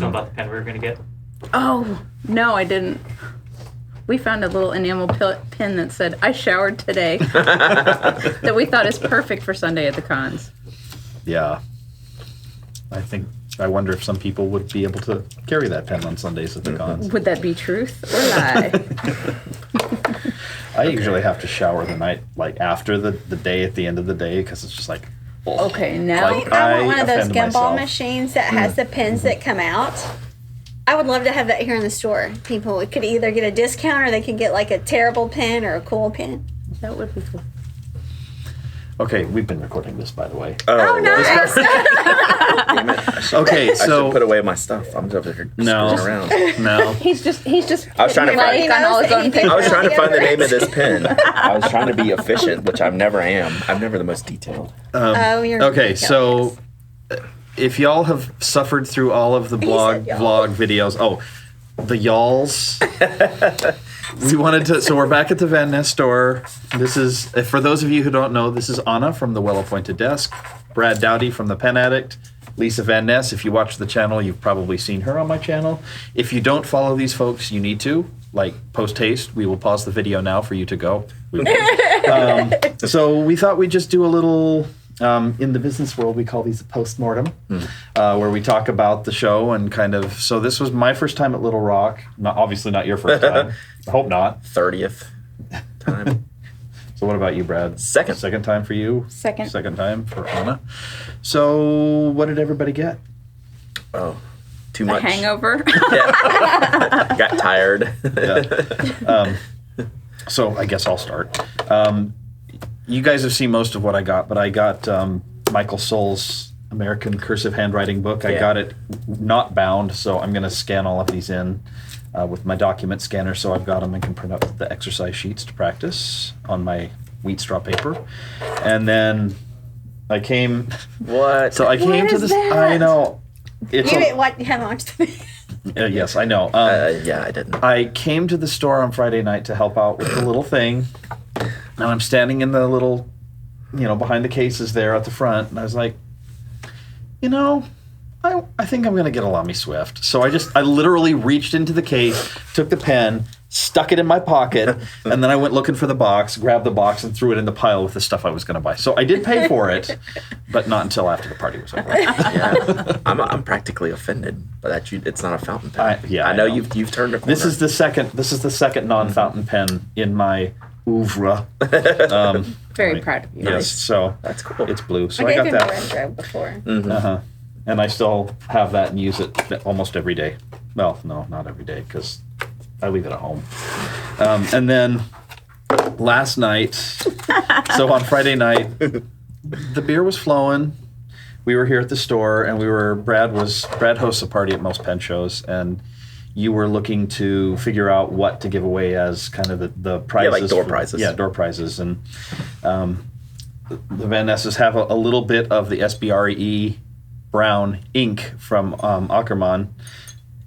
know about the pen we were going to get? Oh, no, I didn't. We found a little enamel pin that said, I showered today, that we thought is perfect for Sunday at the cons. Yeah. I wonder if some people would be able to carry that pen on Sundays at the cons. Would that be truth or lie? I usually have to shower the night, like after the day at the end of the day, because it's just like, okay, now I want one of those gumball myself. machines that has the pins that come out. I would love to have that here in the store. People could either get a discount or they could get like a terrible pen or a cool pen. that would be cool. Okay, we've been recording this, by the way. Oh, nice. Damn it. Okay, I so should put away my stuff. I'm just over here No. screwing around. no. He's just I was trying to like find- on all his own I was pictures. trying to find the name of this pen. I was trying to be efficient, which I never am. I'm never the most detailed. You're Okay, so if y'all have suffered through all of the said y'all. vlog videos, the y'alls. We wanted to, so we're back at the Vanness store. This is, for those of you who don't know, this is Ana from the Well-Appointed Desk, Brad Dowdy from the Pen Addict, Lisa Vanness. If you watch the channel, you've probably seen her on my channel. If you don't follow these folks, you need to. Like, post haste. We will pause the video now for you to go. So we thought we'd just do a little, in the business world, we call these a post-mortem, where we talk about the show and kind of, so this was my first time at Little Rock. Obviously not your first time. I hope not. 30th time. So what about you, Brad? Second. Second time for you? Second. Second time for Ana. So what did everybody get? Oh, too A much. hangover. Yeah. Got tired. Yeah. So I guess I'll start. You guys have seen most of what I got, but I got Michael Soule's American Cursive Handwriting book. I got it not bound, so I'm going to scan all of these in with my document scanner, so I've got them and can print out the exercise sheets to practice on my wheat straw paper. And then I came... What? So I came to is this... that? I know. It's You haven't watched the video. yes, I know. Yeah, I didn't. I came to the store on Friday night to help out with the little thing. And I'm standing in the little, behind the cases there at the front. And I was like, I think I'm going to get a Lamy Swift. So I literally reached into the case, took the pen, stuck it in my pocket, and then I went looking for the box, grabbed the box, and threw it in the pile with the stuff I was going to buy. So I did pay for it, but not until after the party was over. Yeah. I'm practically offended, but it's not a fountain pen. I know you've turned a corner. This is the second non-fountain pen in my oeuvre. Very proud of you. Yes, so That's cool. it's blue. So I I gave got him a that. retro before. Uh-huh. And I still have that and use it almost every day. Well, no, not every day, because I leave it at home. And then last night, so on Friday night, the beer was flowing. We were here at the store, and Brad hosts a party at most pen shows, and you were looking to figure out what to give away as kind of the prizes. Yeah, like door prizes. Yeah, door prizes. And the Vannesses have a little bit of the SBRE brown ink from Ackermann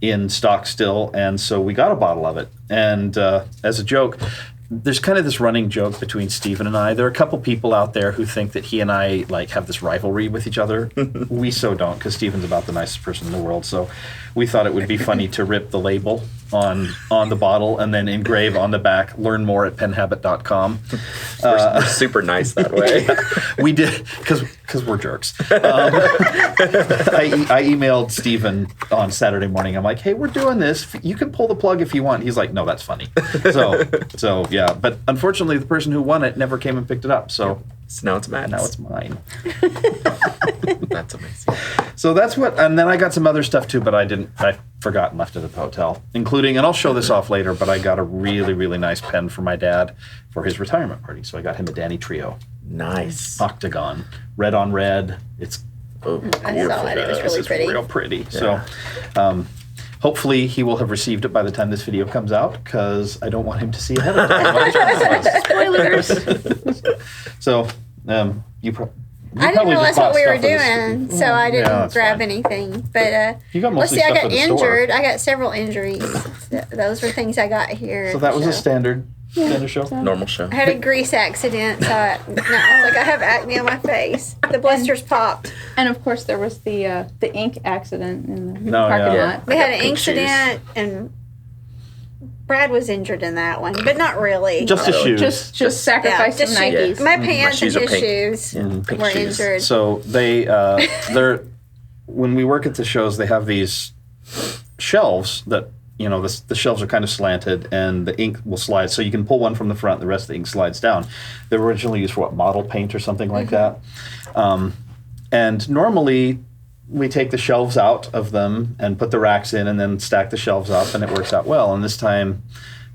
in stock still, and so we got a bottle of it. And as a joke, there's kind of this running joke between Stephen and I. There are a couple people out there who think that he and I have this rivalry with each other. We so don't, because Stephen's about the nicest person in the world. So we thought it would be funny to rip the label on the bottle and then engrave on the back, learn more at penhabit.com. We're super nice that way. We did, because we're jerks. I emailed Stephen on Saturday morning. I'm like, hey, we're doing this. You can pull the plug if you want. He's like, no, that's funny. So yeah. But unfortunately, the person who won it never came and picked it up. So now it's Matt's. now it's mine. That's amazing. So that's what, and then I got some other stuff too, but I forgot and left it at the hotel, including, and I'll show this off later, but I got a really, really nice pen for my dad for his retirement party. So I got him a Danny Trio. Nice. Octagon. Red on red. It's I saw it. It was really it's pretty. real pretty. Yeah. So hopefully he will have received it by the time this video comes out, because I don't want him to see ahead of time. Spoilers. So I didn't realize what we were doing, so I didn't that's grab fine. anything. But You got let's mostly see, I stuff got at the store. injured. I got several injuries. Those were things I got here. So that was a standard Standard show. Normal show. I had a grease accident, so I have acne on my face. The blisters popped. And of course, there was the ink accident in the No, parking yeah. lot. We had an pink shoes. accident, and Brad was injured in that one, but not really. Just his shoes. Just sacrifice Yeah, some just Nikes. my pants and shoes are his pink. shoes Pink were shoes. injured. So they're when we work at the shows, they have these shelves that the shelves are kind of slanted, and the ink will slide. So you can pull one from the front, the rest of the ink slides down. They were originally used for model paint or something like that. And normally we take the shelves out of them and put the racks in, and then stack the shelves up, and it works out well. And this time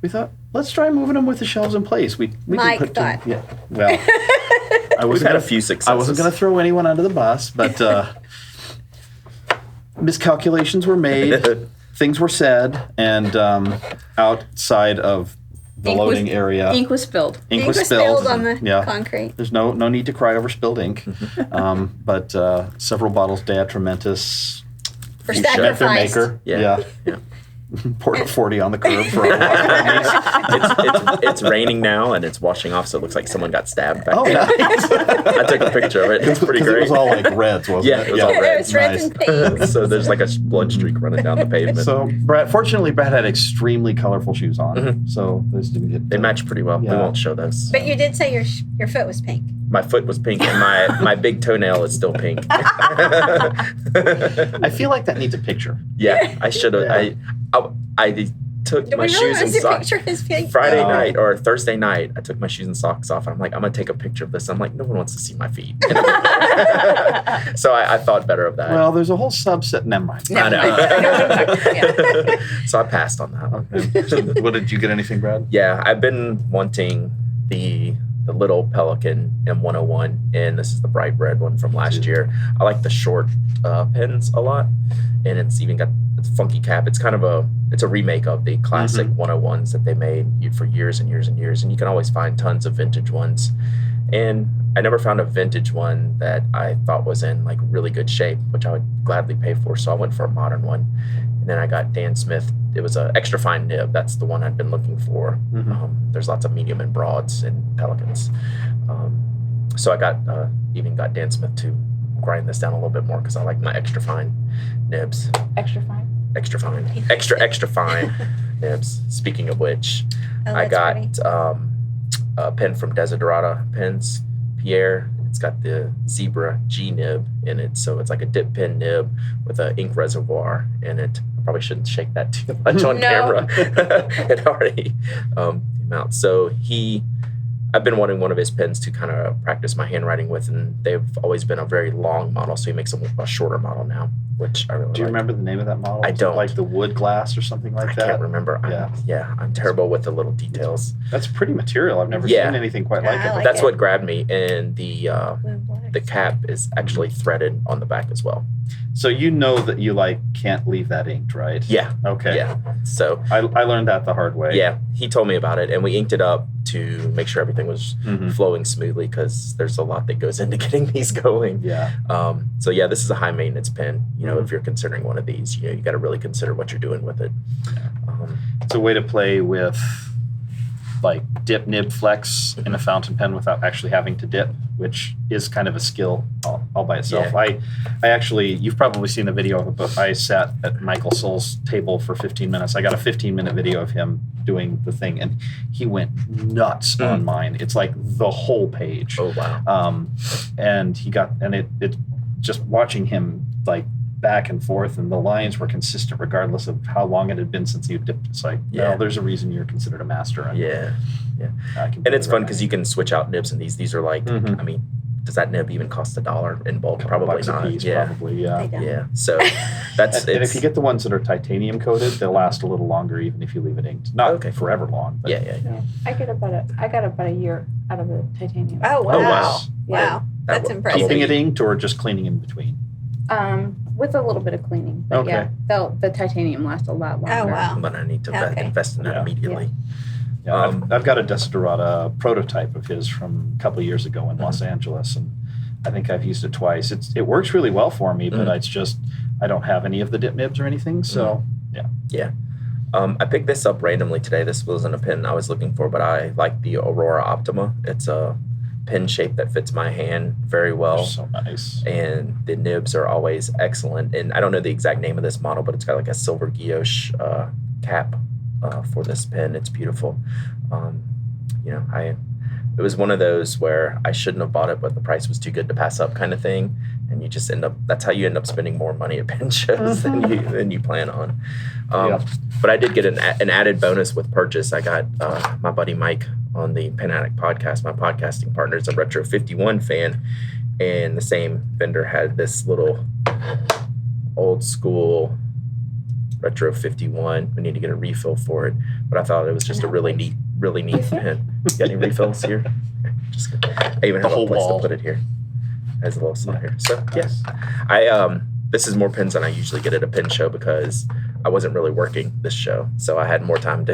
we thought, let's try moving them with the shelves in place. We Mike can put thought. yeah. Well, We've had a few successes. I wasn't going to throw anyone under the bus, but miscalculations were made, things were said, and outside of the loading area, Ink was spilled. ink was spilled on the concrete. There's no need to cry over spilled ink, but several bottles de Atramentis For met their sacrifice. maker. Yeah. Poured a 40 on the curb for a walk. It's raining now and it's washing off, so it looks like someone got stabbed back Oh, there. nice. I took a picture of it. It's pretty 'Cause great. It was all like reds, wasn't Yeah, it? it was all red. It was reds and pinks. So there's like a blood streak running down the pavement. So fortunately, Brad had extremely colorful shoes on, so those didn't get. They match pretty well. We Yeah. won't show those. But you did say your foot was pink. My foot was pink and my big toenail is still pink. I feel like that needs a picture. Yeah, I should have. Yeah. I took Do my we really shoes want to and see a socks. picture of his pink? Friday No. night or Thursday night, I took my shoes and socks off, and I'm like, I'm gonna take a picture of this. I'm like, no one wants to see my feet. So I thought better of that. Well, there's a whole subset. Never mind. I know. Yeah. So I passed on that one. What did you get? Anything, Brad? Yeah, I've been wanting the little Pelican M101, and this is the bright red one from last year. I like the short pens a lot, and it's even got a funky cap. It's kind of a remake of the classic 101s that they made for years and years and years, and you can always find tons of vintage ones. And I never found a vintage one that I thought was in like really good shape, which I would gladly pay for. So I went for a modern one. And then I got Dan Smith. It was an extra fine nib. That's the one I'd been looking for. There's lots of medium and broads and Pelicans. So I even got Dan Smith to grind this down a little bit more because I like my extra fine nibs. Extra fine. Extra fine. Extra fine nibs. Speaking of which, I got a pen from Desiderata Pens, Pierre. It's got the Zebra G nib in it, so it's like a dip pen nib with an ink reservoir in it. I probably shouldn't shake that too much on camera. It already came out. So I've been wanting one of his pens to kind of practice my handwriting with, and they've always been a very long model, so he makes a shorter model now, which I really Do you like. remember the name of that model? I Was it don't. like the wood glass or something like that? I can't remember. I'm terrible with the little details. That's pretty material. I've never seen anything quite like I it. like That's it. what grabbed me, and the The cap is actually threaded on the back as well. So you know that you can't leave that inked, right? Yeah. Okay. Yeah. So I learned that the hard way. yeah, he told me about it, and we inked it up to make sure everything was Mhm. flowing smoothly because there's a lot that goes into getting these going. Yeah. So yeah, this is a high maintenance pen. If you're considering one of these, you got to really consider what you're doing with it. It's a way to play with dip nib flex in a fountain pen without actually having to dip, which is kind of a skill all by itself. Yeah. I actually, you've probably seen the video of it, but I sat at Michael Soul's table for 15 minutes. I got a 15-minute video of him doing the thing, and he went nuts on mine. It's like the whole page. Oh wow. And it just watching him back and forth, and the lines were consistent regardless of how long it had been since you dipped. It's like, no, there's a reason you're considered a master. And Yeah. I can And it's do it fun right because you can switch out nibs, and these are like, Mhm. I mean, does that nib even cost $1 in bulk? now. Probably Bucks not. a piece, Yeah. probably, yeah. They don't. Yeah. So that's And if you get the ones that are titanium coated, they'll last a little longer even if you leave it inked. Not forever long. But yeah. I got about a year out of the titanium. Oh wow! Oh, wow. Wow, that's would- impressive. Keeping it inked or just cleaning in between? With a little bit of cleaning. But Okay. yeah, the titanium lasts a lot longer. Oh wow! I'm gonna need to Okay. invest in that Yeah. immediately. Yeah, I've got a Desiderata prototype of his from a couple of years ago in Los Angeles, and I think I've used it twice. It works really well for me, but it's just I don't have any of the dip nibs or anything, so yeah. I picked this up randomly today. This wasn't a pen I was looking for, but I like the Aurora Optima. It's a pen shape that fits my hand very well. So nice. And the nibs are always excellent. And I don't know the exact name of this model, but it's got like a silver guilloche cap for this pen. It's beautiful. It was one of those where I shouldn't have bought it, but the price was too good to pass up kind of thing. And you just that's how you end up spending more money at pen shows than you plan on. But I did get an added bonus with purchase. I got my buddy Mike on the Pen Addict podcast. My podcasting partner is a Retro 51 fan. And the same vendor had this little old school Retro 51. We need to get a refill for it. But I thought it was just a really neat pen. You got any refills here? Okay, just I even have a place to put it here. Has a little slot here. So yes, this is more pens than I usually get at a pen show because I wasn't really working this show, so I had more time.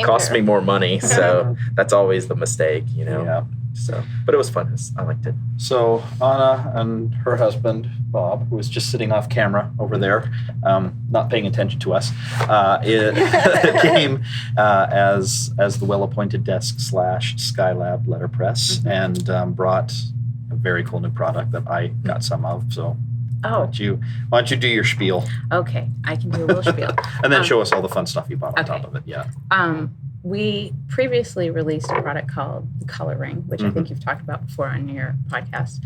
Cost me more money, so that's always the mistake, Yeah. So, but it was fun. I liked it. So Ana and her husband Bob, who was just sitting off camera over there, not paying attention to us, it came as the well-appointed desk / Skylab letterpress, and brought a very cool new product that I got some of. So why don't you do your spiel? Okay, I can do a little spiel. And then show us all the fun stuff you bought on top of it. Yeah. We previously released a product called the Color Ring, which I think you've talked about before on your podcast.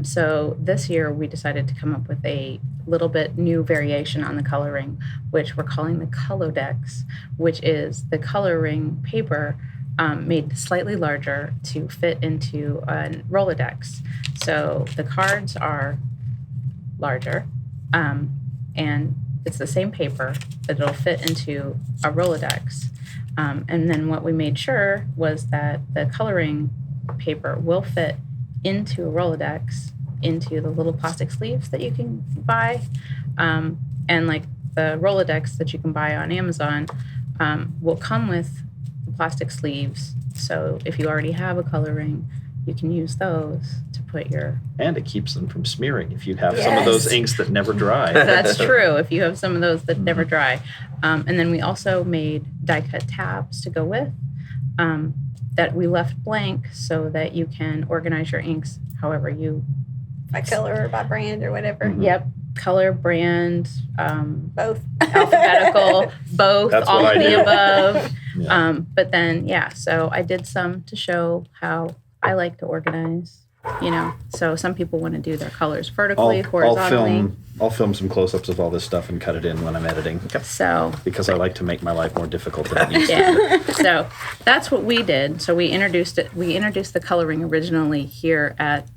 So this year we decided to come up with a little bit new variation on the Color Ring, which we're calling the Colodex, which is the Color Ring paper made slightly larger to fit into a Rolodex. So the cards are larger, and it's the same paper, but it'll fit into a Rolodex. And then what we made sure was that the coloring paper will fit into a Rolodex, into the little plastic sleeves that you can buy. And like the Rolodex that you can buy on Amazon will come with the plastic sleeves. So if you already have a coloring, you can use those to put your... And it keeps them from smearing if you have some of those inks that never dry. That's true, if you have some of those that never dry. And then we also made die-cut tabs to go with that we left blank so that you can organize your inks however you... By color or by brand or whatever. Yep, color, brand, both. Alphabetical, both, That's all what of I the do. above. Yeah. But then, so I did some to show how I like to organize, So some people want to do their colors vertically, horizontally. I'll film some close-ups of all this stuff and cut it in when I'm editing. So Because I like to make my life more difficult than it needs to yeah, so that's what we did. So we introduced it. We introduced the coloring originally here at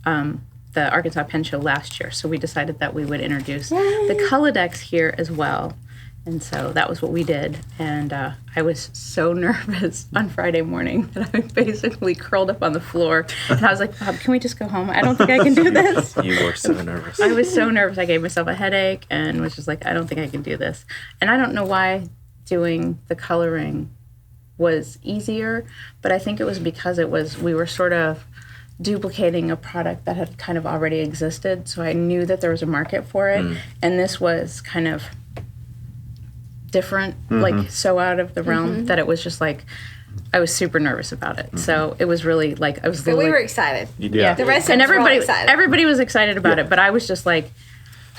the Arkansas Pen Show last year. So we decided that we would introduce the Colodex here as well. And so that was what we did. And I was so nervous on Friday morning that I basically curled up on the floor. And I was like, Bob, can we just go home? I don't think I can do this. You were so nervous. I was so nervous. I gave myself a headache and was just like, I don't think I can do this. And I don't know why doing the coloring was easier, but I think it was because we were sort of duplicating a product that had kind of already existed. So I knew that there was a market for it. And this was kind of different, like so out of the realm that it was just like, I was super nervous about it. So it was really like, I was But we were excited. Yeah. The rest and of us were all everybody, excited. everybody was excited about it, but I was just like,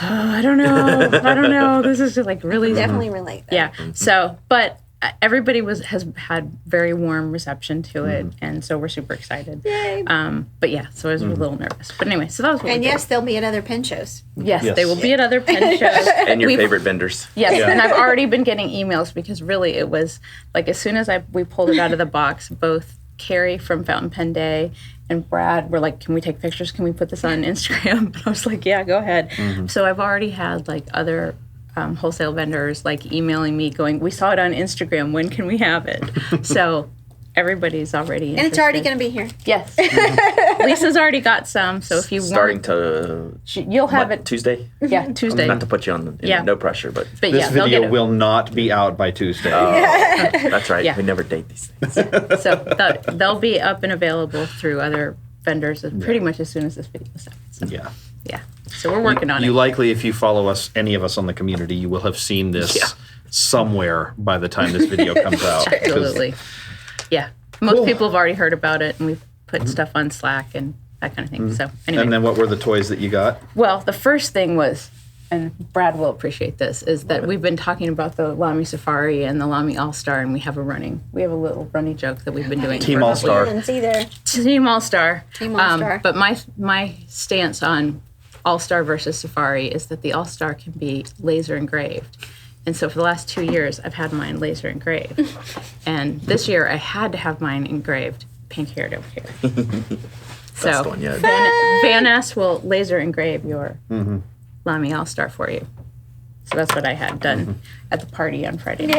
I don't know. This is just like really Definitely relate. Though. Yeah. So, but everybody has had very warm reception to it, and so we're super excited. Yay. But yeah, so I was a little nervous. But anyway, so that was what And we yes, they'll be at other pen shows. did. Yes, Yes. they will be at other pen shows. And your We've- favorite vendors. Yes, Yeah. and I've already been getting emails because really it was like as soon as we pulled it out of the box, both Carrie from Fountain Pen Day and Brad were like, "Can we take pictures? Can we put this on Instagram?" And I was like, "Yeah, go ahead." So I've already had like other wholesale vendors like emailing me going, "We saw it on Instagram. When can we have it?" So everybody's already And it's already interested. going to be here. Yes. Lisa's already got some, so if you Starting want, to you'll have it. Tuesday. Yeah, Tuesday. Not to put you on no pressure, but But This yeah, they'll get video it. will not be out by Tuesday. that's right. Yeah. We never date these things. So they'll be up and available through other vendors pretty much as soon as this video is out. So. Yeah. Yeah. So we're working on You it. likely, if you follow us, any of us on the community, you will have seen this somewhere by the time this video comes out. 'cause- Absolutely. Yeah. Most Cool. people have already heard about it, and we've put stuff on Slack and that kind of thing. So anyway. And then what were the toys that you got? Well, the first thing was, and Brad will appreciate this, is that we've been talking about the Lamy Safari and the Lamy All-Star, and we have a little runny joke that we've been doing. Team for a All-Star. couple years. Either. Team All-Star. Team All-Star. But my stance on All-Star versus Safari is that the All-Star can be laser engraved. And so for the last 2 years, I've had mine laser engraved. And this year, I had to have mine engraved pink-haired over here. Best one yet. Vanness will laser engrave your Lamy All-Star for you. So that's what I had done at the party on Friday night.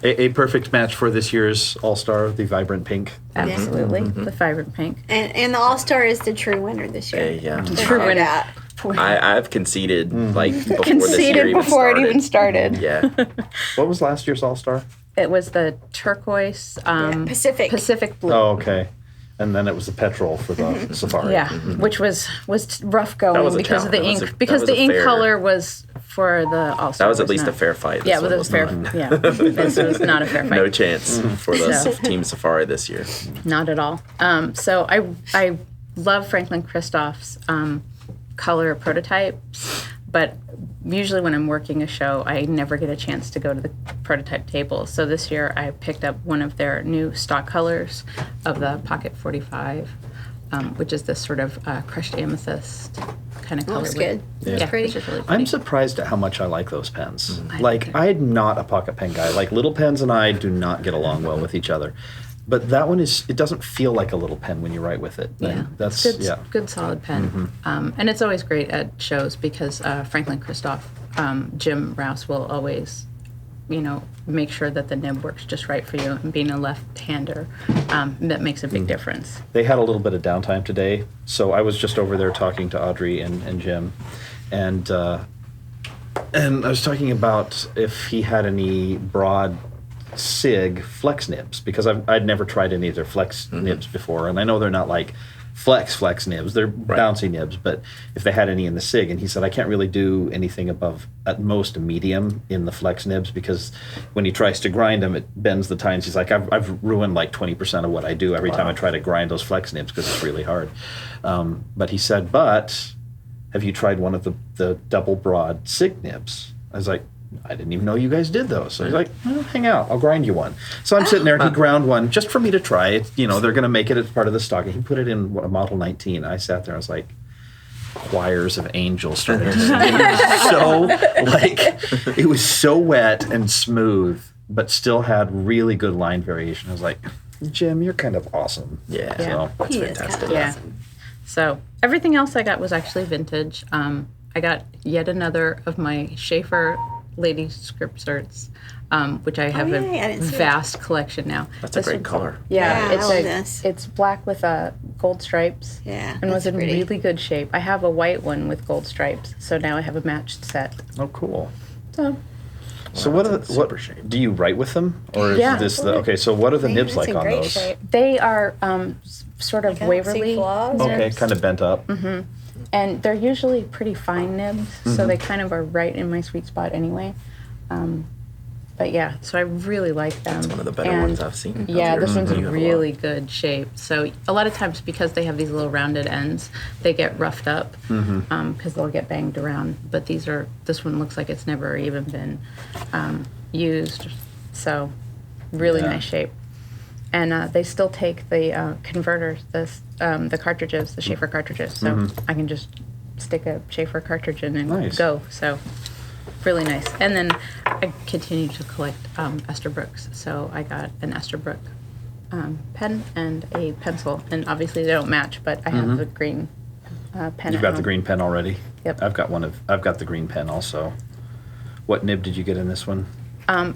Yay. A perfect match for this year's All-Star, the vibrant pink. Absolutely. The vibrant pink. And the All-Star is the true winner this year. Yeah. They True figured winner. out. I've conceded like before this year Conceded even before started. it even started. Yeah. What was last year's All-Star? It was the turquoise Pacific. blue. Oh, okay. And then it was the petrol for the Safari. Yeah, which was rough going was a because of the challenge. ink. That because was a the ink fair- color was for the All-Star. That was at least not. a fair fight. Yeah, This it one was a fair. not. Yeah, this was not a fair fight. No chance for the So- Team Safari this year. Not at all. So I love Franklin Christoph's color prototypes, but usually when I'm working a show, I never get a chance to go to the prototype table. So this year I picked up one of their new stock colors of the Pocket 45, which is this sort of crushed amethyst kind of color. Looks good. Yeah, pretty. which is really pretty. I'm surprised at how much I like those pens. I Like, like I'm not a pocket pen guy. Like, little pens and I do not get along well with each other. But that one it doesn't feel like a little pen when you write with it. Yeah, And that's, good, yeah. good solid pen. And it's always great at shows because Franklin Christoph, Jim Rouse will always, make sure that the nib works just right for you. And being a left-hander, that makes a big difference. They had a little bit of downtime today, so I was just over there talking to Audrey and Jim, and I was talking about if he had any broad SIG flex nibs, because I'd never tried any of their flex nibs before, and I know they're not like flex nibs, they're bouncy nibs, but if they had any in the SIG, and he said I can't really do anything above at most a medium in the flex nibs, because when he tries to grind them it bends the tines. He's like, I've ruined like 20% of what I do every time I try to grind those flex nibs because it's really hard. But he said, but have you tried one of the double broad SIG nibs? I was like, I didn't even know you guys did those. So he's like, well, hang out, I'll grind you one. So I'm sitting there, and he ground one just for me to try it. They're going to make it as part of the stock. And he put it in a Model 19. I sat there, I was like, choirs of angels started to sing. It was so wet and smooth, but still had really good line variation. I was like, Jim, you're kind of awesome. Yeah. Yeah. That's He is fantastic. kind of Yeah. awesome. So everything else I got was actually vintage. I got yet another of my Schaefer Lady Script Certs, which I have yay, I a didn't see vast collection now. That's a This great one's- color. Yeah, Yeah, I love this. it's black with gold stripes. Yeah, and was that's in pretty. really good shape. I have a white one with gold stripes, so now I have a matched set. Oh, cool. So So Wow, what that's in super shape. do you write with them, or is Yeah. this the okay? So what are the nibs It's like in on great those? shape. they are sort of I don't see Waverly flaws. Okay, nibs, kind of bent up. and they're usually pretty fine nibs, so they kind of are right in my sweet spot anyway. But yeah, so I really like them. It's one of the better And ones I've seen. Yeah, out this there. one's in You have a lot. really good shape. So a lot of times, because they have these little rounded ends, they get roughed up because they'll get banged around. But this one looks like it's never even been used. So really Yeah. nice shape. And they still take the converters, the cartridges, the Schaefer cartridges. So I can just stick a Schaefer cartridge in and Nice. go. So really nice. And then I continue to collect Esterbrook's. So I got an Esterbrook pen and a pencil. And obviously they don't match, but I have the green pen. You've at got the home. green pen already. Yep. I've got the green pen also. What nib did you get in this one?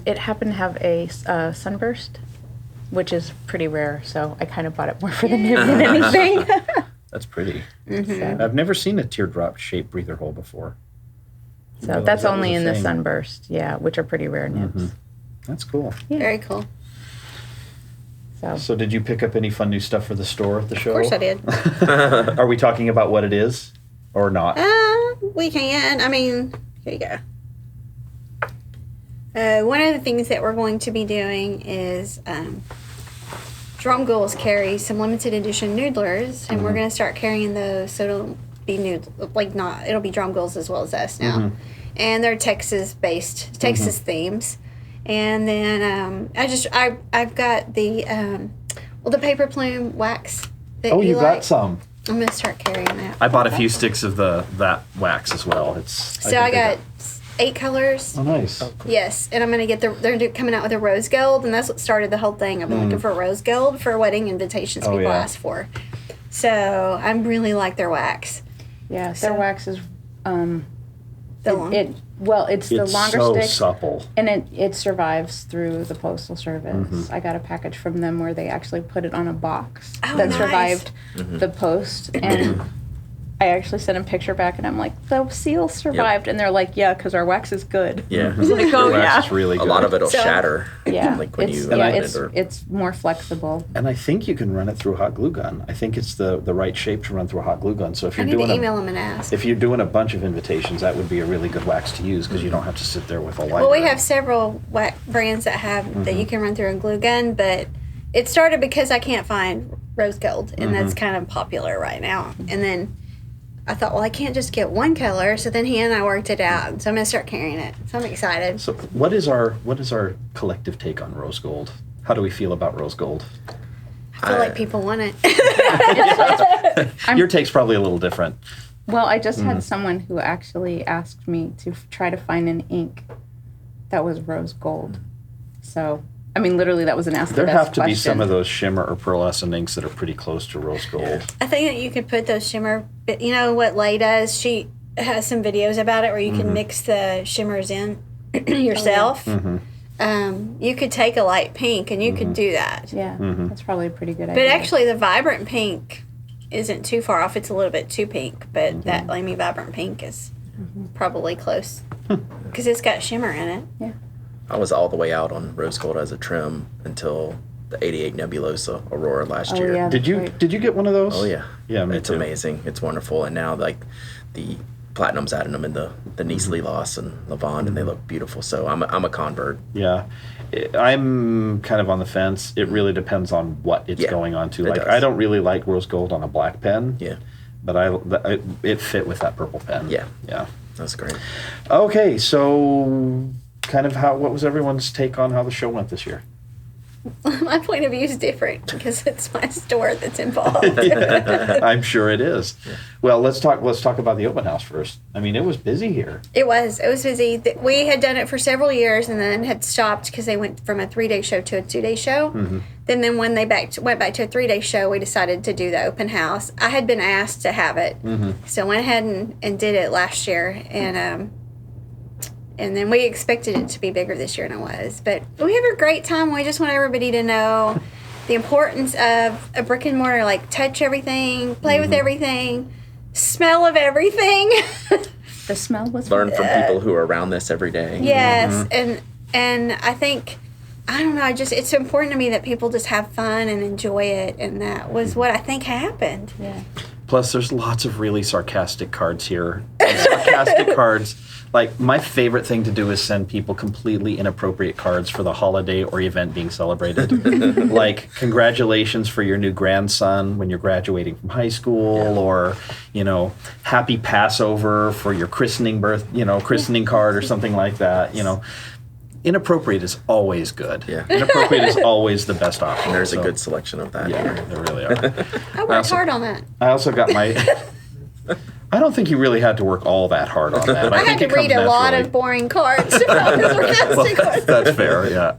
It happened to have a sunburst, which is pretty rare. So I kind of bought it more for the nib than anything. That's pretty. So, I've never seen a teardrop shaped breather hole before. so realize that's that was only a in the thing. sunburst, yeah, which are pretty rare nibs. That's cool. Very cool. So did you pick up any fun new stuff for the store at the show? Of course I did. Are we talking about what it is? or not? We can. I mean, here you go. One of the things that we're going to be doing is Drum Ghouls carry some limited edition noodlers, and we're going to start carrying those, so it'll be it'll be Drum Ghouls as well as us now. And they're Texas themes. And then I've got the paper plume wax that Oh, you like. got some. I'm going to start carrying that. I bought a few sticks of that wax as well. I got 8 colors. Oh, nice. Yes, and I'm going to get they're coming out with a rose gold, and that's what started the whole thing. I've been looking for rose gold for wedding invitations people ask for. So I really like their wax. Yeah, their wax is The long. It's the longer so stick, supple. and it survives through the postal service. I got a package from them where they actually put it on a box that nice. survived the post, and I actually sent a picture back, and I'm like, the seal survived, and they're like, yeah, because our wax is good. Yeah. I was like, oh Wax yeah, is really A good. lot of it'll So- shatter. yeah. Like when it's you yeah, open it's it or it's more flexible. And I think you can run it through a hot glue gun. I think it's the right shape to run through a hot glue gun. So if I you're need doing to email them and ask. if you're doing a bunch of invitations, that would be a really good wax to use because you don't have to sit there with a lighter. Well, we have several brands that have that you can run through a glue gun, but it started because I can't find rose gold, and that's kind of popular right now. And then I thought, well, I can't just get one color. So then he and I worked it out. So I'm gonna start carrying it. So I'm excited. So what is our collective take on rose gold? How do we feel about rose gold? I feel like people want it. Your take's probably a little different. Well, I just had someone who actually asked me to try to find an ink that was rose gold. So, I mean, literally, that was an ask the There best have to be some question. of those shimmer or pearlescent inks that are pretty close to rose gold. I think that you could put those shimmer. You know what Lay does? She has some videos about it where you can mix the shimmers in yourself. You could take a light pink and you could do that. Yeah, that's probably a pretty good But idea. actually, the vibrant pink isn't too far off. It's a little bit too pink, but that Lamy Vibrant Pink is probably close because it's got shimmer in it. I was all the way out on rose gold as a trim until the 88 Nebulosa Aurora last year. yeah. Did you Right. did you get one of those? Oh yeah, Yeah, me it's too. amazing. It's wonderful, and now like the platinum's adding them in the Nice Lilas and Lavande, and they look beautiful. So I'm a convert. Yeah. I'm kind of on the fence. It really depends on what it's Yeah, going on to. it Like does. I don't really like rose gold on a black pen. Yeah, But it fit with that purple pen. Yeah. Yeah. that's great. Okay, so kind of what was everyone's take on how the show went this year? My point of view is different because it's my store that's involved. I'm sure it is. Well, let's talk about the open house first. I mean, it was busy here. It was busy. We had done it for several years and then had stopped because they went from a 3-day show to a 2-day show. Then when they went back to a 3-day show, we decided to do the open house. I had been asked to have it, so I went ahead and did it last year, and then we expected it to be bigger this year, and it was. But we have a great time. We just want everybody to know the importance of a brick and mortar, like touch everything, play with everything, smell of everything. The smell was Learn from people who are around this every day. Yes, and I think, I don't know, it's important to me that people just have fun and enjoy it, and that was what I think happened. Yeah. Plus, there's lots of really sarcastic cards here. And sarcastic cards. Like, my favorite thing to do is send people completely inappropriate cards for the holiday or event being celebrated. Like, congratulations for your new grandson when you're graduating from high school, or, happy Passover for your christening christening card or something like that, Inappropriate is always good. Yeah. Inappropriate is always the best option. There's So, a good selection of that. Yeah, there really are. I worked hard on that. I also got my... I don't think you really had to work all that hard on that. I had think to it read comes a lot naturally. of boring cards. Sarcastic cards. That's fair, yeah.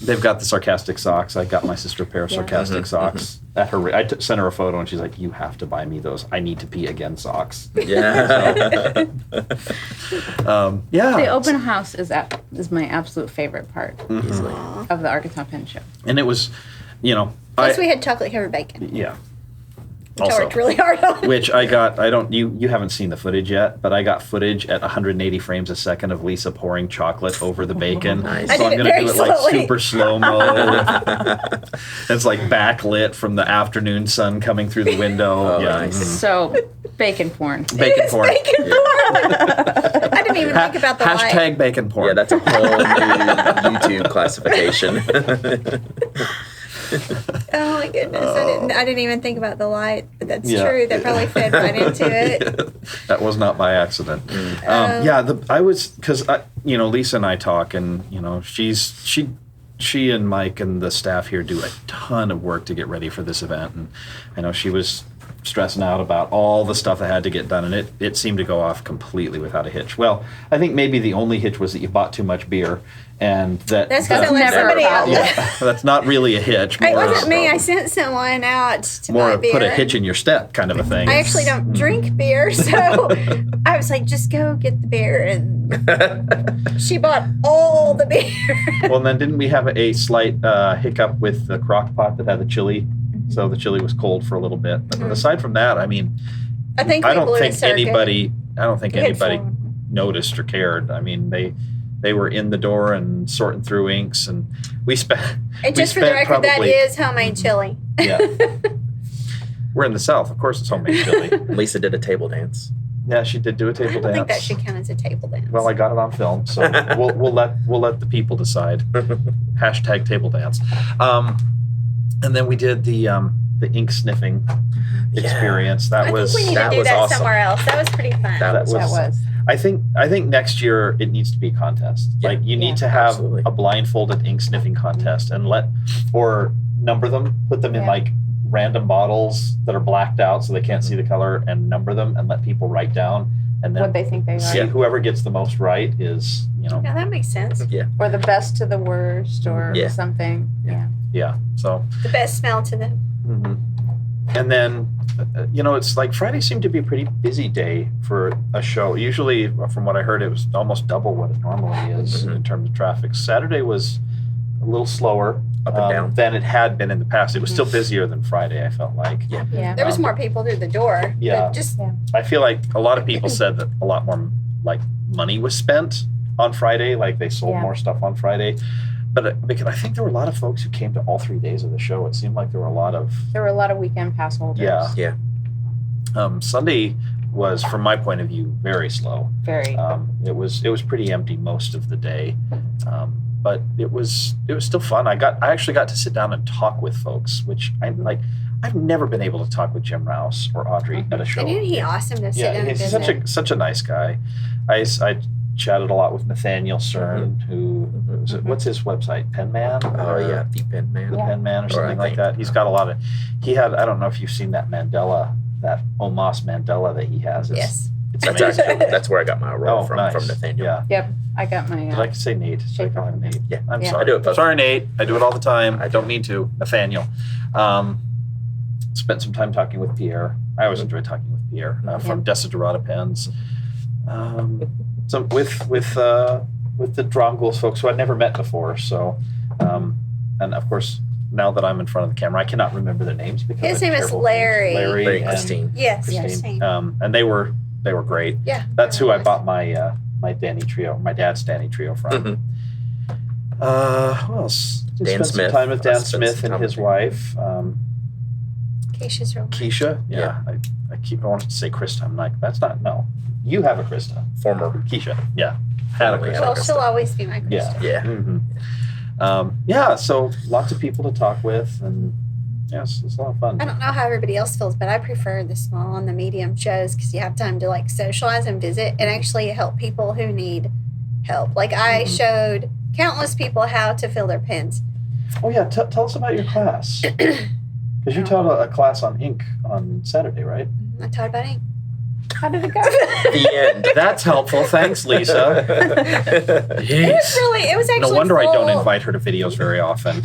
They've got the sarcastic socks. I got my sister a pair of sarcastic socks. At her, sent her a photo, and she's like, "You have to buy me those. I need to pee again socks." Yeah. Yeah. The open house is my absolute favorite part Easily. of the Arkansas Pen Show. And it was, Plus, we had chocolate covered bacon, yeah. which I worked really hard on. Which I got, you haven't seen the footage yet, but I got footage at 180 frames a second of Lisa pouring chocolate over the bacon. Nice. I So I'm did it going to very do it like slowly. super slow-mo. It's like backlit from the afternoon sun coming through the window. Oh, yeah. nice. So Bacon porn. Bacon It's porn. bacon porn. I didn't even think about the light. Hashtag bacon porn. Yeah, that's a whole new YouTube classification. Oh my goodness! I didn't even think about the light, but that's Yeah. true. That probably fed right into it. That was not by accident. I was because Lisa and I talk, and she and Mike and the staff here do a ton of work to get ready for this event, and I know she was stressing out about all the stuff that had to get done, and it seemed to go off completely without a hitch. Well, I think maybe the only hitch was that you bought too much beer, and That's because I let somebody else. Yeah, that's not really a hitch. It More wasn't me. I sent someone out to buy beer. put a hitch in your step kind of a thing. I actually don't drink beer, so I was like, just go get the beer. And she bought all the beer. Well, and then didn't we have a slight hiccup with the crock pot that had the chili? So the chili was cold for a little bit. But aside from that, I mean, I think I don't think anybody anybody noticed or cared. I mean, they were in the door and sorting through inks, and we spent. And just for the record, that is homemade chili. Yeah. We're in the South, of course. It's homemade chili. Lisa did a table dance. Yeah, she did do a I table don't dance. think that should count as a table dance. Well, I got it on film, so we'll let the people decide. Hashtag table dance. And then we did the ink sniffing experience. That I was think we need to do was that awesome. somewhere else. That was pretty fun. That was That was. I think next year it needs to be a contest. Yeah. Like you need to have Absolutely. a blindfolded ink sniffing contest and or number them, put them in Yeah. like random bottles that are blacked out so they can't see the color, and number them and let people write down, and then What they think they are. see whoever gets the most right is Yeah, that makes sense. Or the best to the worst or Yeah. something. Yeah. so. The best smell to them. And then, it's like Friday seemed to be a pretty busy day for a show. Usually, from what I heard, it was almost double what it normally is in terms of traffic. Saturday was a little slower Up and down. than it had been in the past. It was still busier than Friday, I felt like. Yeah. There was more people through the door. Yeah. But just I feel like a lot of people said that a lot more like money was spent on Friday, like they sold Yeah. more stuff on Friday. But because I think there were a lot of folks who came to all 3 days of the show. It seemed like there were a lot of There were a lot of weekend pass holders. Yeah. Sunday was, from my point of view, very slow. Very. It was pretty empty most of the day, but it was still fun. I actually got to sit down and talk with folks, which I'm like. I've never been able to talk with Jim Rouse or Audrey at a show. isn't he awesome to sit down and he's visit? such a nice guy. I chatted a lot with Nathaniel Cern, who what's his website? Penman? Oh yeah, the Pen Man. The Pen Man or Or something I like think- that. He's got a lot of. He had. I don't know if you've seen that Mandela, that Omas Mandela that he has. Yes. It's That's amazing. actually that's where I got my role Oh, nice. from Nathaniel. Yeah. Yep. I got my. Did I say Nate? Should I Schaefer. call him Nate? Yeah. I'm Yeah. sorry. I do it both. Sorry, Nate. I do it all the time. I don't mean to. Nathaniel. Spent some time talking with Pierre. I always enjoy talking with Pierre from Desiderata Pens. So with the Dromgools folks who I'd never met before. So, and of course, now that I'm in front of the camera, I cannot remember their names because His I'm name is terrible with Larry. names. Larry and Christine. Yes, Christine. Christine. And they were great. Yeah. That's who they're I nice. bought my Danny trio, my dad's Danny trio from. Who else? Dan Spent some Smith. time with Dan Spent some Smith and time his with wife, Keisha's real nice. Keisha. Yeah, I wanted to say Krista. I'm like, that's not. No, you have a Krista. Former. Keisha. Yeah, had a Formerly Krista. Well, Krista. she'll always be my Yeah. Krista. Yeah. Yeah. So lots of people to talk with, and yes, it's a lot of fun. I don't know how everybody else feels, but I prefer the small and the medium shows because you have time to like socialize and visit and actually help people who need help. Like I showed countless people how to fill their pens. Oh yeah, tell us about your class. Because you taught a class on ink on Saturday, right? I taught about ink. How did it go? The end. That's helpful. Thanks, Lisa. It was actually No wonder I don't full. invite her to videos very often.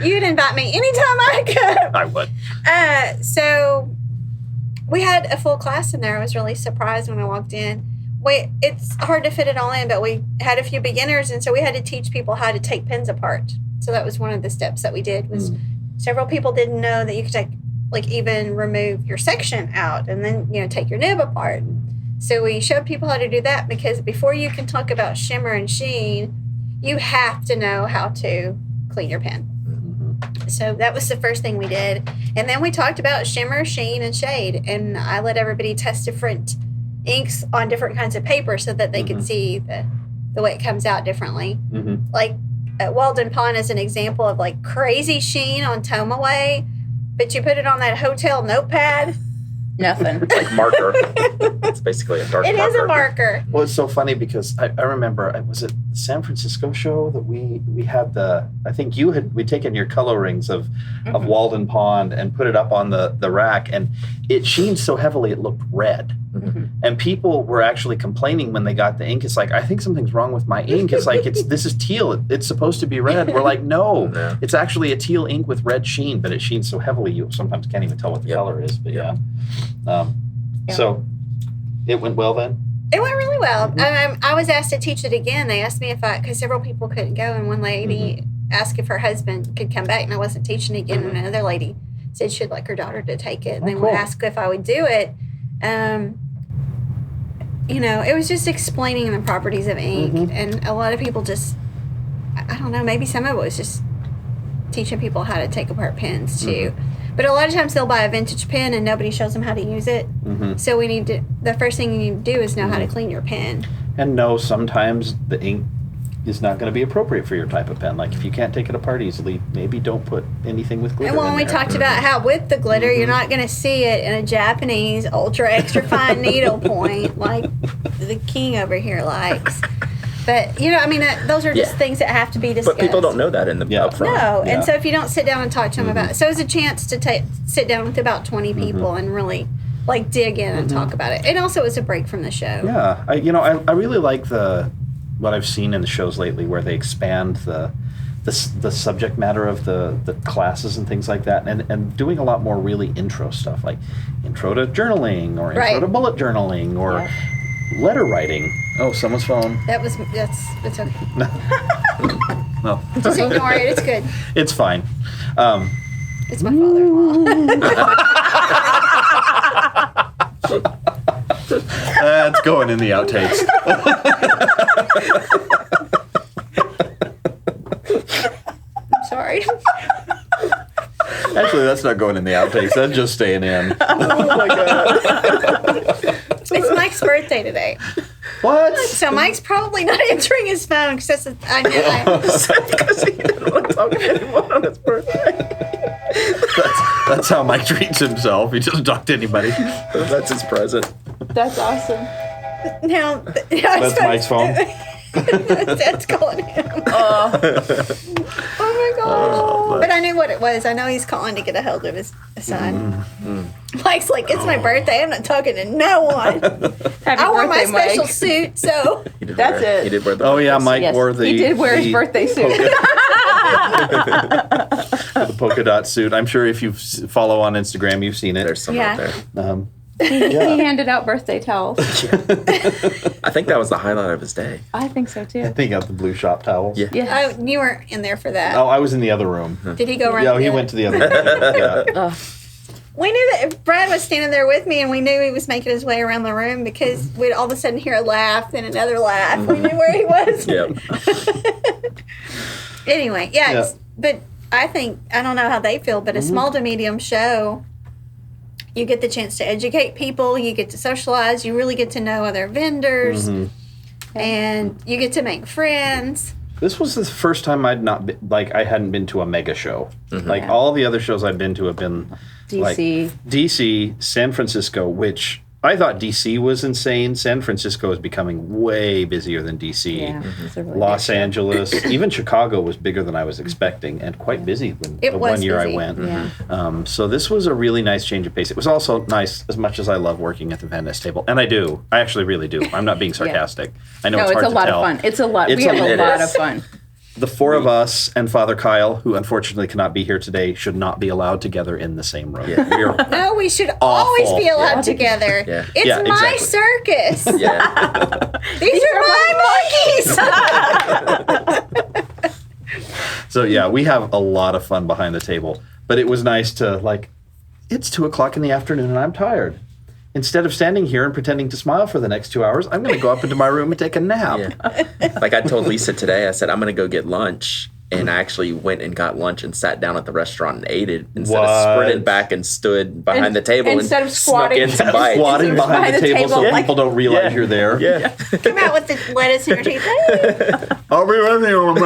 You'd invite me anytime I could. I would. So we had a full class in there. I was really surprised when I walked in. It's hard to fit it all in, but we had a few beginners, and so we had to teach people how to take pens apart. So that was one of the steps that we did. Was several people didn't know that you could even remove your section out and then take your nib apart. So we showed people how to do that because before you can talk about shimmer and sheen, you have to know how to clean your pen. So that was the first thing we did. And then we talked about shimmer, sheen, and shade. And I let everybody test different inks on different kinds of paper so that they could see the way it comes out differently. Like Walden Pond is an example of like crazy sheen on Tomaway, but you put it on that hotel notepad. Nothing. It's like marker. It's basically a dark marker. It is a marker. Well, it's so funny because I remember, was it the San Francisco show that we had I think we'd taken your colorings of Walden Pond and put it up on the rack, and it sheened so heavily it looked red. And people were actually complaining when they got the ink. It's like, I think something's wrong with my ink. It's like, this is teal. It's supposed to be red. We're like, no, it's actually a teal ink with red sheen, but it sheens so heavily you sometimes can't even tell what the color is. But so it went well then? It went really well. I was asked to teach it again. They asked me because several people couldn't go, and one lady asked if her husband could come back, and I wasn't teaching again, and another lady said she'd like her daughter to take it, and they would ask if I would do it. It was just explaining the properties of ink, and a lot of people just, I don't know, maybe some of it was just teaching people how to take apart pens too. But a lot of times they'll buy a vintage pen and nobody shows them how to use it. So the first thing you need to do is know how to clean your pen. And know sometimes the ink is not going to be appropriate for your type of pen. Like if you can't take it apart easily, maybe don't put anything with glitter. And when we talked about how with the glitter, you're not going to see it in a Japanese ultra extra fine needle point like the king over here likes. But, those are just things that have to be discussed. But people don't know that in the upfront. No, and so if you don't sit down and talk to them about it. So it's a chance to sit down with about 20 people and really, dig in and talk about it. And also it's a break from the show. Yeah. I really like what I've seen in the shows lately where they expand the subject matter of the classes and things like that, and doing a lot more really intro stuff, like intro to journaling or intro to bullet journaling or letter writing. Oh, someone's phone. It's okay. No. Just ignore it. It's good. It's fine. It's my father-in-law. That's going in the outtakes. I'm sorry. Actually, that's not going in the outtakes. That's just staying in. Oh my god. It's Mike's birthday today. What? So Mike's probably not answering his phone because Because he didn't want to talk to anyone on his birthday. That's how Mike treats himself. He doesn't talk to anybody. That's his present. That's awesome. That's Mike's phone. Dad's calling him. Oh my gosh. But I knew what it was. I know he's calling to get a hold of his son. Mike's like, it's my birthday. I'm not talking to no one. Happy I wore my birthday, Mike. special suit, so. That's it. He did wear the Oh yeah, birthday Mike Yes, wore the. he did wear his birthday suit. The polka dot suit. I'm sure if you follow on Instagram, you've seen it. There's some out there. He handed out birthday towels. I think that was the highlight of his day. I think so too. I think he got the blue shop towels. Yeah. Yes. Oh, you weren't in there for that. Oh, I was in the other room. Did he go around? Yeah, he went to the other room. Yeah. We knew that if Brad was standing there with me, and we knew he was making his way around the room because we'd all of a sudden hear a laugh and another laugh. We knew where he was. Yep. Anyway, but I think, I don't know how they feel, but a small to medium show, you get the chance to educate people, you get to socialize, you really get to know other vendors, and you get to make friends. This was the first time I hadn't been to a mega show. Like all the other shows I've been to have been DC. like DC, San Francisco, which I thought DC was insane. San Francisco is becoming way busier than DC. Yeah, it's a really Los big show. Angeles, even Chicago was bigger than I was expecting and quite busy when It the was one year I busy. went. Yeah. So this was a really nice change of pace. It was also nice, as much as I love working at the Vanness table, and I do. I actually really do. I'm not being sarcastic. I know No, it's hard it's a to lot tell. of fun. It's a lot. It's We have a it lot is. of fun. The four of us and Father Kyle, who unfortunately cannot be here today, should not be allowed together in the same room. Yeah. We are No, we should always be allowed Yeah. together. Yeah. It's Yeah, my exactly. circus. Yeah. These are my monkeys. So yeah, we have a lot of fun behind the table. But it was nice to it's 2:00 in the afternoon and I'm tired. Instead of standing here and pretending to smile for the next 2 hours, I'm going to go up into my room and take a nap. Yeah. Like I told Lisa today, I said, I'm going to go get lunch. and I actually went and got lunch and sat down at the restaurant and ate it instead of sprinted back and stood behind the table instead and of squatting, snuck in some bites. Squatting behind the table so people don't realize you're there. Yeah. Come out with the lettuce in your teeth. I'll be with you in a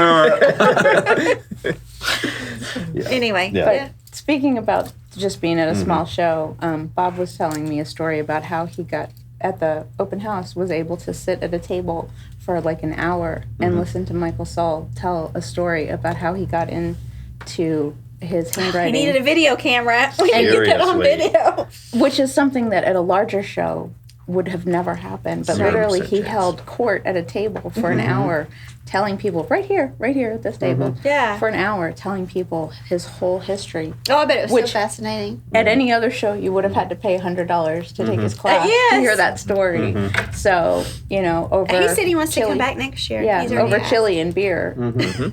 minute. Anyway, Yeah. But speaking about just being at a small show, Bob was telling me a story about how he got at the open house, was able to sit at a table for like an hour and listen to Michael Saul tell a story about how he got into his handwriting. he needed a video camera. We didn't get that on Seriously. video. Which is something that at a larger show would have never happened. But literally, 0% he chance. held court at a table for an hour, telling people, right here at this table, Yeah. for an hour, telling people his whole history. Oh, I bet it was Which- so fascinating. At any other show, you would have had to pay $100 to take his class Yes. to hear that story. So, over He said he wants to chili- come back next year. Yeah, He's already over asked. chili and beer.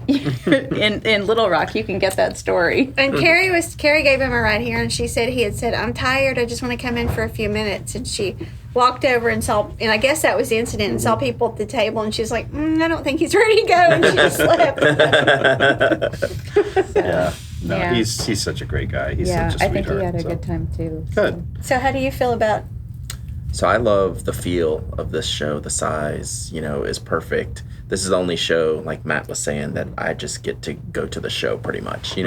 in Little Rock, you can get that story. And Carrie gave him a ride here, and she said he had said, "I'm tired. I just want to come in for a few minutes." And she walked over and saw, and I guess that was the incident, and saw people at the table, and she was like, I don't think he's ready to go, and she just left. Yeah. No, Yeah. he's such a great guy. He's Yeah, such a I think sweetheart. he had a so. good time too. Good. So, how do you feel about? So I love the feel of this show. The size, is perfect. This is the only show, like Matt was saying, that I just get to go to the show pretty much.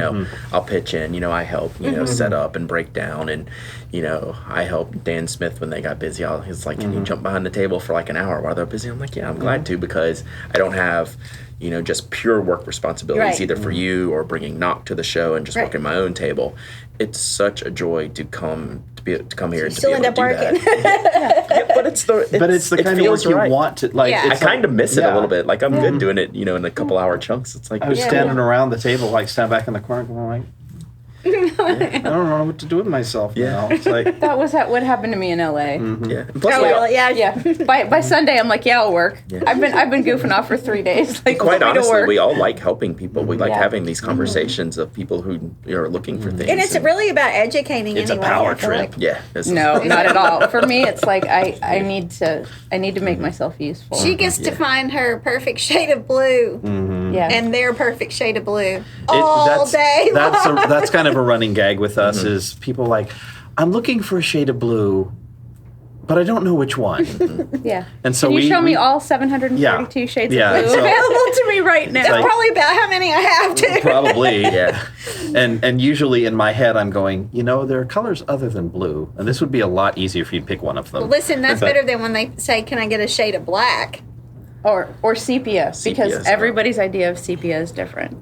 I'll pitch in, I help, set up and break down. And, I helped Dan Smith when they got busy. He's like, can you jump behind the table for like an hour while they're busy? I'm like, yeah, I'm glad to, because I don't have, just pure work responsibilities, Right. either for you or bringing Knock to the show and just Right. working my own table. It's such a joy to come here and to Still be end able up to do working. that. Yeah, but it's the But it's the it kind of work feels you right. want to like. Yeah. I It's kind of miss it a little bit. Like I'm good Mhm. doing it, in a couple hour chunks. It's like I was Yeah. standing around the table, like stand back in the corner, going like, I don't know what to do with myself Yeah. now. It's like, That was what happened to me in LA. yeah. And plus, Oh, we all- really? Yeah. Yeah. By Sunday, I'm like, yeah, I'll work. Yeah. I've been goofing off for 3 days. Like, quite want me to honestly, work. we all like helping people. We like Yeah. having these conversations of people who are looking for things. And it's really about educating. It's a anyway, power I feel trip. like. yeah. This is- No, not at all. For me, it's like I need to make myself useful. She gets to find her perfect shade of blue yeah. and their perfect shade of blue all day long. That's kind of a running gag with us is people like, I'm looking for a shade of blue, but I don't know which one. yeah. And so Can you show me we- all 742 shades Yeah, of blue so- available to me right now? That's like- probably about how many I have too. Probably. Yeah. And usually in my head I'm going, there are colors other than blue, and this would be a lot easier if you'd pick one of them. Well, listen, that's But- better than when they say, "Can I get a shade of black?" or sepia, Sepia because as well. everybody's idea of sepia is different.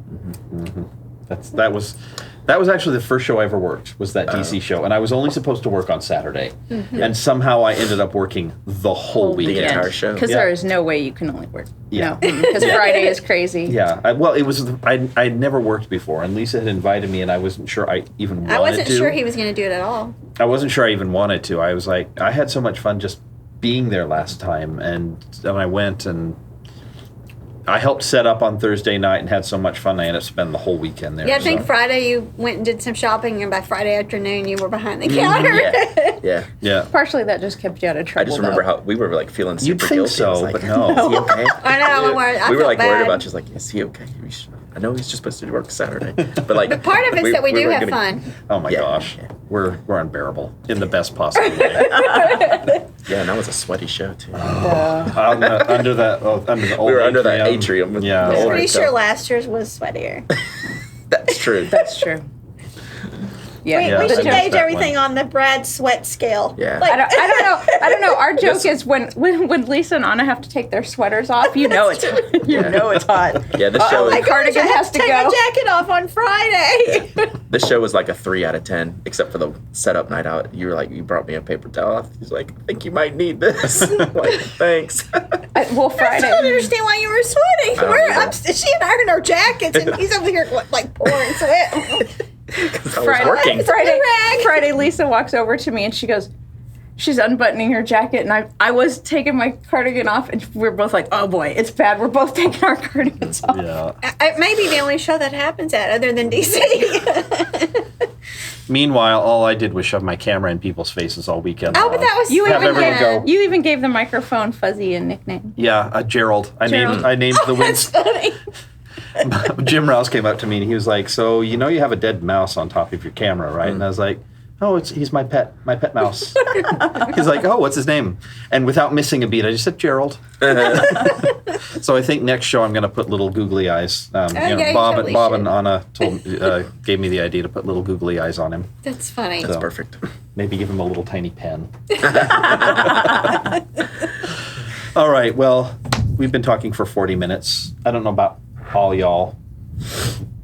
That was actually the first show I ever worked, was that DC show, and I was only supposed to work on Saturday, and somehow I ended up working the whole weekend. entire show. Because Yeah. there is no way you can only work. Yeah. No, because Friday is crazy. Yeah, I'd never worked before, and Lisa had invited me, and I wasn't sure I even wanted to. I wasn't sure he was going to do it at all. I wasn't sure I even wanted to. I was like, I had so much fun just being there last time, and then I went and I helped set up on Thursday night and had so much fun. I ended up spending the whole weekend there. Yeah, I think so- Friday you went and did some shopping, and by Friday afternoon you were behind the counter. Yeah. Yeah. Yeah. Partially that just kept you out of trouble. I just remember though. how we were like feeling You'd super think guilty. I was so, like, but no. Is he okay? I know, I'm worried. I we were felt like worried bad. about. She's like, is he okay? I know he's just supposed to work Saturday, but like. But part of it's that we do were have gonna- fun. Oh my Yeah. gosh, we're unbearable in the best possible way. Yeah, and that was a sweaty show too. Under the old. We were under that atrium with Yeah. the I'm old pretty hotel. sure last year's was sweatier. That's true. That's true. Yeah, We, Yeah, we I should guess gauge that everything on the Brad sweat scale. Yeah. Like, I don't know. Our joke is when Lisa and Anna have to take their sweaters off, you know it's hot. Yeah, this show. oh my The cardigan gosh, I has have to to take go. my jacket off on Friday. This show was like a 3 out of 10, except for the setup night out. You were like, you brought me a paper towel. He's like, I think you might need this. I'm like, thanks. Well, I still Friday. don't understand why you were sweating. I don't either. She and I are in our jackets, and he's over here like pouring sweat. I was working. Friday, Lisa walks over to me and she goes, she's unbuttoning her jacket, and I was taking my cardigan off, and we're both like, oh boy, it's bad. We're both taking our cardigans off. Yeah. It may be the only show that happens at, other than DC. Meanwhile, all I did was shove my camera in people's faces all weekend. Oh, but that was You Have even everyone gave, go. you even gave the microphone Fuzzy a nickname. Yeah, Gerald. I Gerald. named the That's wind. funny. Jim Rouse came up to me and he was like, "So you know you have a dead mouse on top of your camera, right?" And I was like, "Oh, he's my pet mouse." He's like, "Oh, what's his name?" And without missing a beat, I just said Gerald. So I think next show I'm going to put little googly eyes. Yeah, you Bob totally and should. Anna gave me the idea to put little googly eyes on him. That's funny. That's So, perfect. Maybe give him a little tiny pen. All right. Well, we've been talking for 40 minutes. I don't know about all y'all.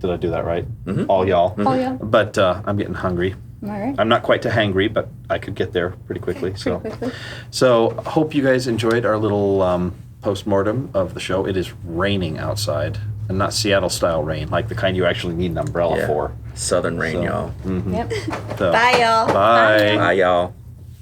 Did I do that right? Mhm. All y'all. Oh, yeah. But I'm getting hungry. All right. I'm not quite to hangry, but I could get there pretty quickly. So, Pretty quickly. so hope you guys enjoyed our little post-mortem of the show. It is raining outside, and not Seattle-style rain, like the kind you actually need an umbrella Yeah. for. Southern rain, So, y'all. mhm. Yep. So, Bye, y'all. Bye. Bye, y'all.